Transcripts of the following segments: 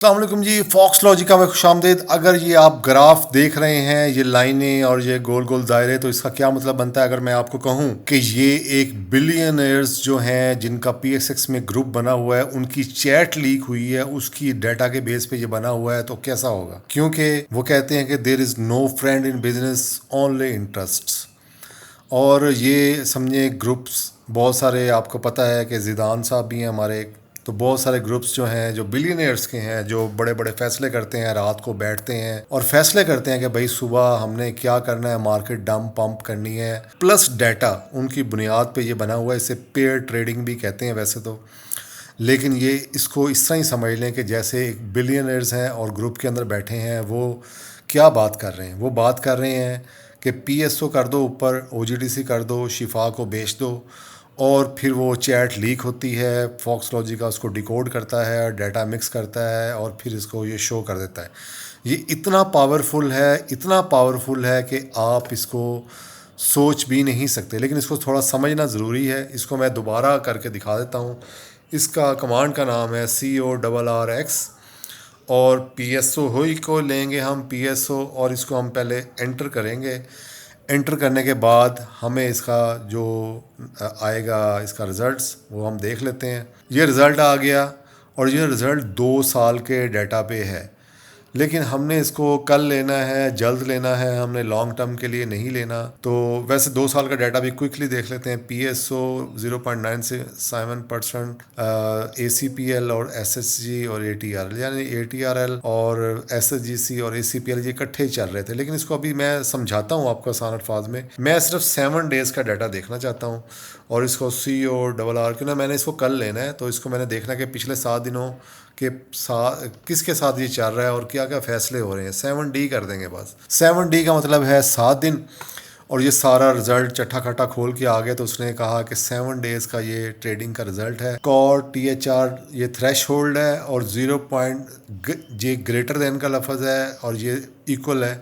السلام علیکم جی، فاکس لاجیکا میں خوش آمدید۔ اگر یہ آپ گراف دیکھ رہے ہیں، یہ لائنیں اور یہ گول گول دائرے، تو اس کا کیا مطلب بنتا ہے اگر میں آپ کو کہوں کہ یہ ایک بلینئرز جو ہیں جن کا پی ایس ایکس میں گروپ بنا ہوا ہے، ان کی چیٹ لیک ہوئی ہے، اس کی ڈیٹا کے بیس پہ یہ بنا ہوا ہے، تو کیسا ہوگا؟ کیونکہ وہ کہتے ہیں کہ there is no friend in business only interests, اور یہ سمجھیں گروپس بہت سارے، آپ کو پتہ ہے کہ زیدان صاحب بھی ہیں ہمارے، تو بہت سارے گروپس جو ہیں جو بلینئرس کے ہیں، جو بڑے بڑے فیصلے کرتے ہیں، رات کو بیٹھتے ہیں اور فیصلے کرتے ہیں کہ بھائی صبح ہم نے کیا کرنا ہے، مارکیٹ ڈمپ پمپ کرنی ہے، پلس ڈیٹا ان کی بنیاد پہ یہ بنا ہوا ہے۔ اسے پیئر ٹریڈنگ بھی کہتے ہیں ویسے تو، لیکن یہ اس کو اس طرح ہی سمجھ لیں کہ جیسے ایک بلینئرز ہیں اور گروپ کے اندر بیٹھے ہیں، وہ کیا بات کر رہے ہیں؟ وہ بات کر رہے ہیں کہ پی ایس او کر دو، اوپر او جی ڈی سی کر دو، شفا کو بیچ دو، اور پھر وہ چیٹ لیک ہوتی ہے، فاکس لاجیکا اس کو ڈیکوڈ کرتا ہے، ڈیٹا مکس کرتا ہے، اور پھر اس کو یہ شو کر دیتا ہے۔ یہ اتنا پاورفل ہے، اتنا پاورفل ہے کہ آپ اس کو سوچ بھی نہیں سکتے، لیکن اس کو تھوڑا سمجھنا ضروری ہے۔ اس کو میں دوبارہ کر کے دکھا دیتا ہوں۔ اس کا کمانڈ کا نام ہے CORRX، اور پی ایس او ہوئی کو لیں گے ہم، پی ایس او، اور اس کو ہم پہلے انٹر کریں گے۔ انٹر کرنے کے بعد ہمیں اس کا جو آئے گا، اس کا رزلٹس، وہ ہم دیکھ لیتے ہیں۔ یہ رزلٹ آ گیا، اور یہ رزلٹ 2 سال کے ڈیٹا پہ ہے، لیکن ہم نے اس کو کل لینا ہے، جلد لینا ہے، ہم نے لانگ ٹرم کے لیے نہیں لینا۔ تو ویسے 2 سال کا ڈیٹا بھی کوئکلی دیکھ لیتے ہیں۔ پی ایس او 0.97%، اے سی پی ایل اور ایس ایس جی اور اے ٹی آر ایل، یعنی اے ٹی آر ایل اور ایس ایس جی سی اور اے سی پی ایل یہ اکٹھے ہی چل رہے تھے، لیکن اس کو ابھی میں سمجھاتا ہوں آپ کو آسان الفاظ میں۔ میں صرف 7 days کا ڈیٹا دیکھنا چاہتا ہوں، اور اس کو CORR، کیوں نہ میں نے اس کو کل لینا ہے، تو اس کو میں نے دیکھنا کہ پچھلے 7 دنوں کے کس کے ساتھ یہ چل رہا ہے اور کیا کیا فیصلے ہو رہے ہیں۔ 7D کر دیں گے بس۔ 7D کا مطلب ہے 7 دن، اور یہ سارا رزلٹ چٹھا کھٹا کھول کے آ گیا، تو اس نے کہا کہ 7 days کا یہ ٹریڈنگ کا رزلٹ ہے۔ کور THR یہ تھریش ہولڈ ہے، اور 0. یہ گریٹر دین کا لفظ ہے، اور یہ ایکول ہے،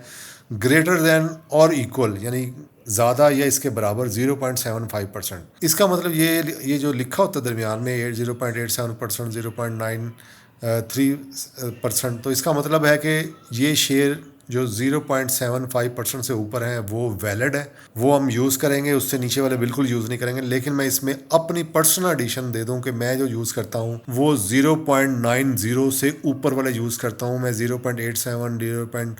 گریٹر دین اور ایکول یعنی زیادہ یا اس کے برابر 0.75%۔ اس کا مطلب یہ جو لکھا ہوتا ہے درمیان میں 0.87%، 0.93%، تو اس کا مطلب ہے کہ یہ شیئر جو 0.75% سے اوپر ہیں وہ ویلڈ ہے، وہ ہم یوز کریں گے، اس سے نیچے والے بالکل یوز نہیں کریں گے۔ لیکن میں اس میں اپنی پرسنل ایڈیشن دے دوں کہ میں جو یوز کرتا ہوں وہ 0.90 سے اوپر والے یوز کرتا ہوں، میں 0.87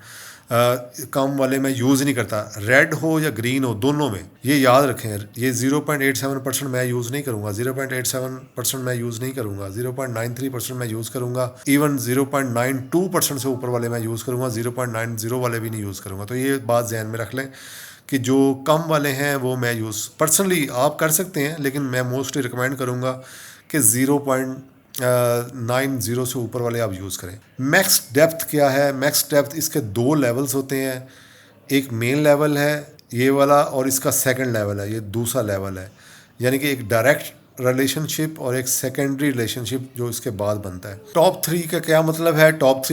کم والے میں یوز نہیں کرتا، ریڈ ہو یا گرین ہو، دونوں میں۔ یہ یاد رکھیں، یہ 0.87% میں یوز نہیں کروں گا، 0.87% میں یوز نہیں کروں گا، 0.93% میں یوز کروں گا، ایون 0.92% سے اوپر والے میں یوز کروں گا، 0.90 والے بھی نہیں یوز کروں گا۔ تو یہ بات ذہن میں رکھ لیں کہ جو کم والے ہیں وہ میں یوز پرسنلی آپ کر سکتے ہیں، لیکن میں موسٹلی ریکمینڈ کروں گا کہ 0.90 سے اوپر والے آپ یوز کریں۔ میکس ڈیپتھ کیا ہے؟ میکس ڈیپتھ اس کے 2 لیولز ہوتے ہیں، ایک مین لیول ہے یہ والا، اور اس کا سیکنڈ لیول ہے، یہ دوسرا لیول ہے، یعنی کہ ایک ڈائریکٹ ریلیشن شپ اور ایک سیکنڈری ریلیشن شپ جو اس کے بعد بنتا ہے۔ ٹاپ 3 کا کیا مطلب ہے؟ ٹاپ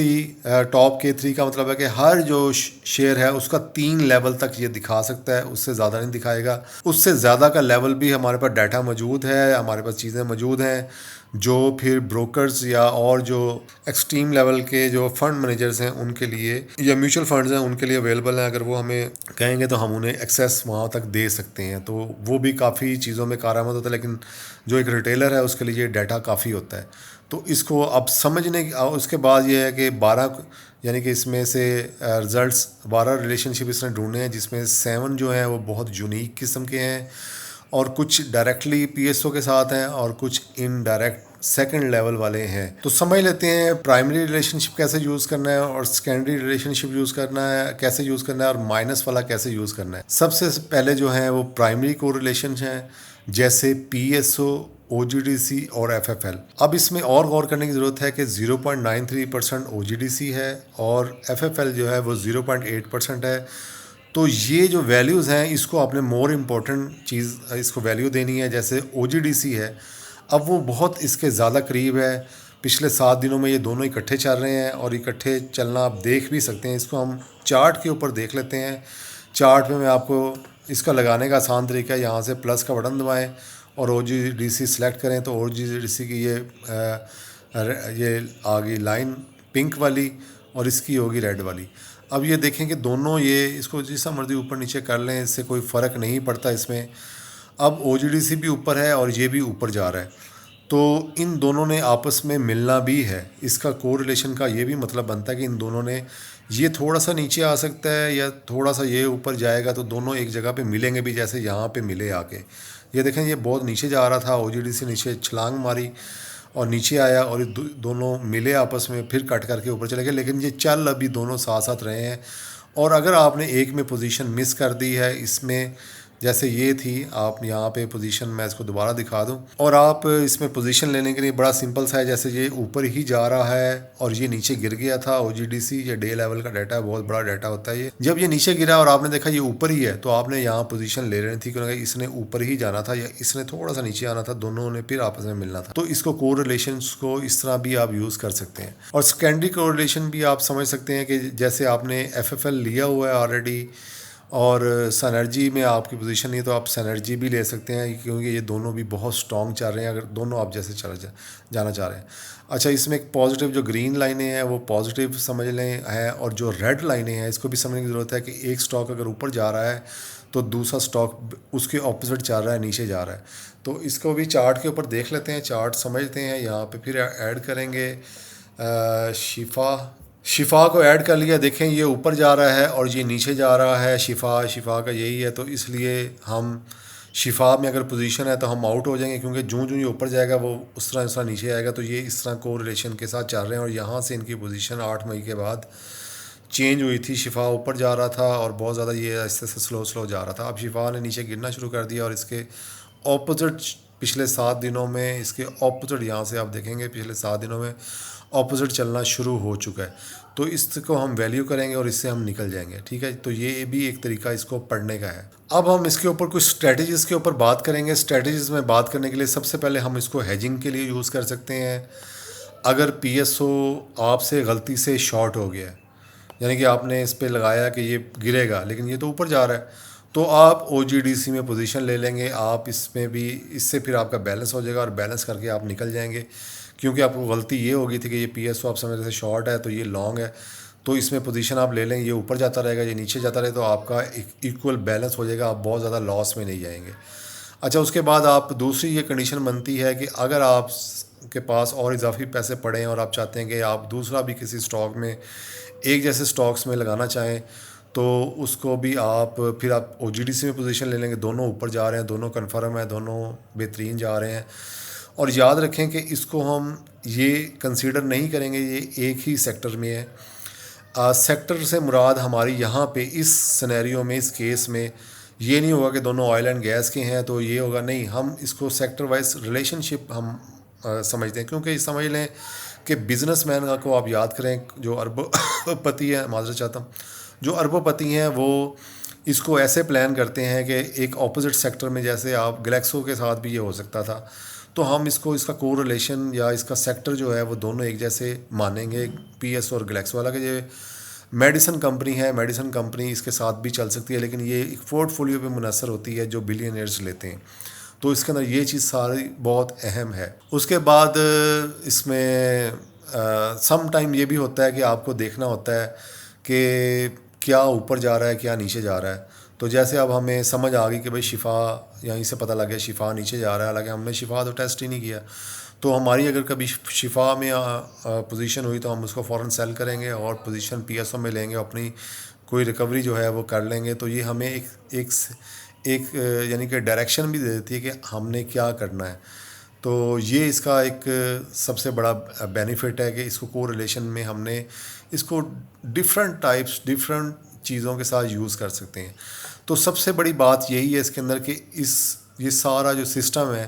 کے 3 کا مطلب ہے کہ ہر جو شیئر ہے اس کا 3 لیول تک یہ دکھا سکتا ہے، اس سے زیادہ نہیں دکھائے گا۔ اس سے زیادہ کا لیول بھی ہمارے پاس ڈیٹا موجود ہے، ہمارے پاس چیزیں موجود ہیں جو پھر بروکرز یا اور جو ایکسٹریم لیول کے جو فنڈ مینیجرز ہیں ان کے لیے، یا میوچل فنڈز ہیں ان کے لیے اویلیبل ہیں۔ اگر وہ ہمیں کہیں گے تو ہم انہیں ایکسیس وہاں تک دے سکتے ہیں، تو وہ بھی کافی چیزوں میں کارآمد ہوتا ہے، لیکن جو ایک ریٹیلر ہے اس کے لیے ڈیٹا کافی ہوتا ہے۔ تو اس کو اب سمجھنے اس کے بعد یہ ہے کہ 12 یعنی کہ اس میں سے رزلٹس 12 ریلیشن شپ اس نے ڈھونڈے ہیں، جس میں 7 جو ہیں وہ بہت یونیک قسم کے ہیں، اور کچھ ڈائریکٹلی پی ایس او کے ساتھ ہیں، اور کچھ ان ڈائریکٹ سیکنڈ لیول والے ہیں۔ تو سمجھ لیتے ہیں پرائمری ریلیشن شپ کیسے یوز کرنا ہے، اور سیکنڈری ریلیشن شپ یوز کرنا ہے کیسے یوز کرنا ہے، اور مائنس والا کیسے یوز کرنا ہے۔ سب سے پہلے جو ہیں وہ پرائمری کو ریلیشن ہیں، جیسے پی ایس او، او جی ڈی سی اور ایف ایف ایل۔ اب اس میں اور غور کرنے کی ضرورت ہے کہ 0.93% او جی ڈی سی ہے، اور ایف ایف ایل جو ہے وہ 0.8% ہے۔ تو یہ جو ویلیوز ہیں اس کو آپ نے مور امپورٹنٹ چیز اس کو ویلیو دینی ہے۔ جیسے او جی ڈی سی ہے، اب وہ بہت اس کے زیادہ قریب ہے، پچھلے 7 دنوں میں یہ دونوں اکٹھے چل رہے ہیں، اور اکٹھے چلنا آپ دیکھ بھی سکتے ہیں۔ اس کو ہم چارٹ کے اوپر دیکھ لیتے ہیں۔ چارٹ میں آپ کو اس کا لگانے کا آسان طریقہ ہے، یہاں سے پلس کا بٹن دبائیں اور او جی ڈی سی سلیکٹ کریں، تو او جی ڈی سی کی یہ آ گئی لائن پنک والی اور اس کی ہوگی ریڈ والی. اب یہ دیکھیں کہ دونوں یہ اس کو جیسا مرضی اوپر نیچے کر لیں, اس سے کوئی فرق نہیں پڑتا اس میں. اب او جی ڈی سی بھی اوپر ہے اور یہ بھی اوپر جا رہا ہے, تو ان دونوں نے آپس میں ملنا بھی ہے. اس کا کو ریلیشن کا یہ بھی مطلب بنتا ہے کہ ان دونوں نے, یہ تھوڑا سا نیچے آ سکتا ہے یا تھوڑا سا یہ اوپر جائے گا, تو دونوں ایک جگہ پہ ملیں گے بھی, جیسے یہاں پہ ملے آ کے. یہ دیکھیں یہ بہت نیچے جا رہا تھا, او جی ڈی سی نیچے چھلانگ ماری اور نیچے آیا اور دونوں ملے آپس میں, پھر کٹ کر کے اوپر چلے گئے. لیکن یہ چل ابھی دونوں ساتھ ساتھ رہے ہیں. اور اگر آپ نے ایک میں پوزیشن مس کر دی ہے اس میں, جیسے یہ تھی, آپ یہاں پہ پوزیشن میں اس کو دوبارہ دکھا دوں, اور آپ اس میں پوزیشن لینے کے لیے بڑا سمپل سا ہے. جیسے یہ اوپر ہی جا رہا ہے اور یہ نیچے گر گیا تھا او جی ڈی سی, یہ ڈے لیول کا ڈیٹا ہے, بہت بڑا ڈیٹا ہوتا ہے یہ. جب یہ نیچے گرا اور آپ نے دیکھا یہ اوپر ہی ہے, تو آپ نے یہاں پوزیشن لے رہی تھی, کیونکہ اس نے اوپر ہی جانا تھا یا اس نے تھوڑا سا نیچے آنا تھا, دونوں نے پھر آپس میں ملنا تھا. تو اس کو کو ریلیشنس کو اس طرح بھی آپ یوز کر سکتے ہیں. اور سیکنڈری کو ریلیشن بھی آپ سمجھ سکتے ہیں کہ جیسے آپ نے ایف ایف ایل لیا ہوا ہے آلریڈی, اور سینرجی میں آپ کی پوزیشن نہیں ہے, تو آپ سینرجی بھی لے سکتے ہیں, کیونکہ یہ دونوں بھی بہت سٹرونگ چل رہے ہیں, اگر دونوں آپ جیسے جانا چاہ رہے ہیں. اچھا, اس میں ایک پازیٹیو جو گرین لائنیں ہیں وہ پازیٹیو سمجھ لیں ہیں, اور جو ریڈ لائنیں ہیں اس کو بھی سمجھنے کی ضرورت ہے کہ ایک سٹاک اگر اوپر جا رہا ہے تو دوسرا سٹاک اس کے اپوزٹ چل رہا ہے, نیچے جا رہا ہے. تو اس کو بھی چارٹ کے اوپر دیکھ لیتے ہیں, چارٹ سمجھتے ہیں. یہاں پہ پھر ایڈ کریں گے شفا کو ایڈ کر لیا. دیکھیں یہ اوپر جا رہا ہے اور یہ نیچے جا رہا ہے, شفا کا یہی ہے. تو اس لیے ہم شفا میں اگر پوزیشن ہے تو ہم آؤٹ ہو جائیں گے, کیونکہ جو یہ اوپر جائے گا وہ اس طرح نیچے آئے گا. تو یہ اس طرح کو ریلیشن کے ساتھ چل رہے ہیں, اور یہاں سے ان کی پوزیشن 8 مئی کے بعد چینج ہوئی تھی. شفا اوپر جا رہا تھا اور بہت زیادہ یہ آہستہ سے سلو جا رہا تھا. اب شفا نے نیچے گرنا شروع کر دیا, اور اس کے اپوزٹ پچھلے 7 دنوں میں اس کے اپوزٹ, یہاں سے آپ دیکھیں گے پچھلے 7 دنوں میں اپوزٹ چلنا شروع ہو چکا ہے. تو اس کو ہم ویلیو کریں گے اور اس سے ہم نکل جائیں گے. ٹھیک ہے, تو یہ بھی ایک طریقہ اس کو پڑھنے کا ہے. اب ہم اس کے اوپر کچھ اسٹریٹجیز کے اوپر بات کریں گے. اسٹریٹجیز میں بات کرنے کے لیے سب سے پہلے ہم اس کو ہیجنگ کے لیے یوز کر سکتے ہیں. اگر پی ایس او آپ سے غلطی سے شارٹ ہو گیا ہے, یعنی کہ آپ نے اس پہ لگایا کہ یہ گرے گا لیکن یہ تو اوپر جا رہا ہے, تو آپ او جی ڈی سی میں پوزیشن لے لیں گے. آپ اس میں بھی, اس سے پھر آپ کا بیلنس ہو جائے گا, اور بیلنس کر کے آپ نکل جائیں گے. کیونکہ آپ کو غلطی یہ ہوگی تھی کہ یہ پی ایس او آپ سمجھ رہے تھے شارٹ ہے, تو یہ لانگ ہے, تو اس میں پوزیشن آپ لے لیں. یہ اوپر جاتا رہے گا, یہ نیچے جاتا رہے, تو آپ کا ایکول بیلنس ہو جائے گا, آپ بہت زیادہ لاس میں نہیں جائیں گے. اچھا, اس کے بعد آپ دوسری یہ کنڈیشن بنتی ہے کہ اگر آپ کے پاس اور اضافی پیسے پڑے ہیں اور آپ چاہتے ہیں کہ آپ دوسرا بھی کسی سٹاک میں ایک جیسے سٹاکس میں لگانا چاہیں, تو اس کو بھی آپ پھر آپ او جی ڈی سی میں پوزیشن لے لیں گے. دونوں اوپر جا رہے ہیں, دونوں کنفرم ہیں, دونوں بہترین جا رہے ہیں. اور یاد رکھیں کہ اس کو ہم یہ کنسیڈر نہیں کریں گے یہ ایک ہی سیکٹر میں ہے. سیکٹر سے مراد ہماری یہاں پہ اس سینیریو میں, اس کیس میں یہ نہیں ہوگا کہ دونوں آئل اینڈ گیس کے ہیں تو یہ ہوگا, نہیں. ہم اس کو سیکٹر وائز ریلیشن شپ ہم سمجھتے ہیں, کیونکہ سمجھ لیں کہ بزنس مین کو آپ یاد کریں جو ارب پتی ہے, معذرت چاہتا ہوں, جو ارب پتی ہیں وہ اس کو ایسے پلان کرتے ہیں کہ ایک اپوزٹ سیکٹر میں, جیسے آپ گلیکسو کے ساتھ بھی یہ ہو سکتا تھا, تو ہم اس کو اس کا کو ریلیشن یا اس کا سیکٹر جو ہے وہ دونوں ایک جیسے مانیں گے, پی ایس اور گلیکسو والا. کہ یہ میڈیسن کمپنی ہے, میڈیسن کمپنی اس کے ساتھ بھی چل سکتی ہے, لیکن یہ ایک پورٹ فولیو پہ منحصر ہوتی ہے جو بلینئرز لیتے ہیں. تو اس کے اندر یہ چیز ساری بہت اہم ہے. اس کے بعد اس میں سم ٹائم یہ بھی ہوتا ہے کہ آپ کو دیکھنا ہوتا ہے کہ کیا اوپر جا رہا ہے کیا نیچے جا رہا ہے. تو جیسے اب ہمیں سمجھ آ گئی کہ بھائی شفا, یہیں سے پتہ لگ گیا شفا نیچے جا رہا ہے, حالانکہ ہم نے شفا تو ٹیسٹ ہی نہیں کیا. تو ہماری اگر کبھی شفا میں پوزیشن ہوئی تو ہم اس کو فوراً سیل کریں گے اور پوزیشن پی ایس او میں لیں گے, اپنی کوئی ریکوری جو ہے وہ کر لیں گے. تو یہ ہمیں ایک یعنی کہ ڈائریکشن بھی دے دیتی ہے کہ ہم نے کیا کرنا ہے. تو یہ اس کا ایک سب سے بڑا بینیفٹ ہے کہ اس کو ریلیشن میں ہم نے اس کو ڈفرینٹ ٹائپس, ڈفرینٹ چیزوں کے ساتھ یوز کر سکتے ہیں. تو سب سے بڑی بات یہی ہے اس کے اندر کہ یہ سارا جو سسٹم ہے,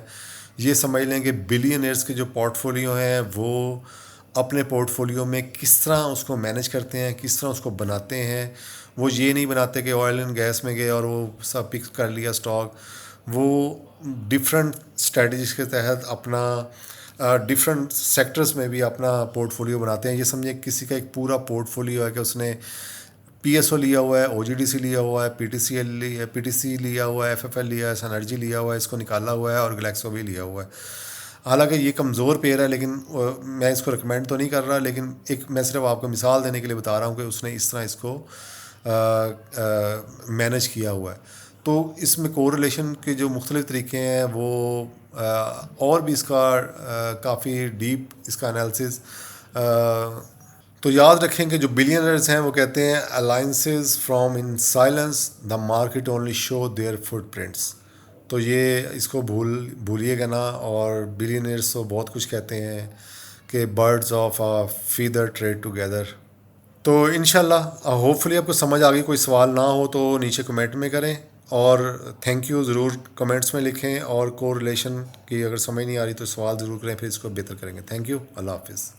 یہ سمجھ لیں کہ بلینئرز کے جو پورٹ فولیو ہیں وہ اپنے پورٹ فولیو میں کس طرح اس کو مینیج کرتے ہیں, کس طرح اس کو بناتے ہیں. وہ یہ نہیں بناتے کہ آئل اینڈ گیس میں گئے اور وہ سب پک کر لیا اسٹاک. وہ ڈفرینٹ اسٹریٹجیز کے تحت اپنا ڈفرینٹ سیکٹرز میں بھی اپنا پورٹ فولیو بناتے ہیں. یہ سمجھیں کسی کا ایک پورا پورٹ فولیو ہے کہ اس نے پی ایس او لیا ہوا ہے, او جی ڈی سی لیا ہوا ہے, پی ٹی سی لیا ہوا ہے, ایف ایف ایل لیا ہے, سینرجی لیا ہوا ہے, اس کو نکالا ہوا ہے, اور گلیکسو بھی لیا ہوا ہے. حالانکہ یہ کمزور پیئر ہے، لیکن میں اس کو ریکمینڈ تو نہیں کر رہا، لیکن ایک میں صرف آپ کو مثال دینے کے لیے بتا رہا ہوں کہ اس نے اس طرح اس کو مینیج کیا ہوا ہے. تو اس میں کو ریلیشن کے جو مختلف طریقے ہیں وہ اور بھی اس کا کافی ڈیپ اس کا انالیسس. تو یاد رکھیں کہ جو بلینئرز ہیں وہ کہتے ہیں alliances from in silence the market only show their footprints. تو یہ اس کو بھولیے گا نا. اور بلینئرز تو بہت کچھ کہتے ہیں کہ birds of feather trade together. تو انشاءاللہ ہوپ فلی آپ کو سمجھ آ گئی. کوئی سوال نہ ہو تو نیچے کمنٹ میں کریں، اور تھینک یو ضرور کمنٹس میں لکھیں. اور کو ریلیشن کی اگر سمجھ نہیں آ رہی تو سوال ضرور کریں، پھر اس کو بہتر کریں گے. Thank you. اللہ حافظ.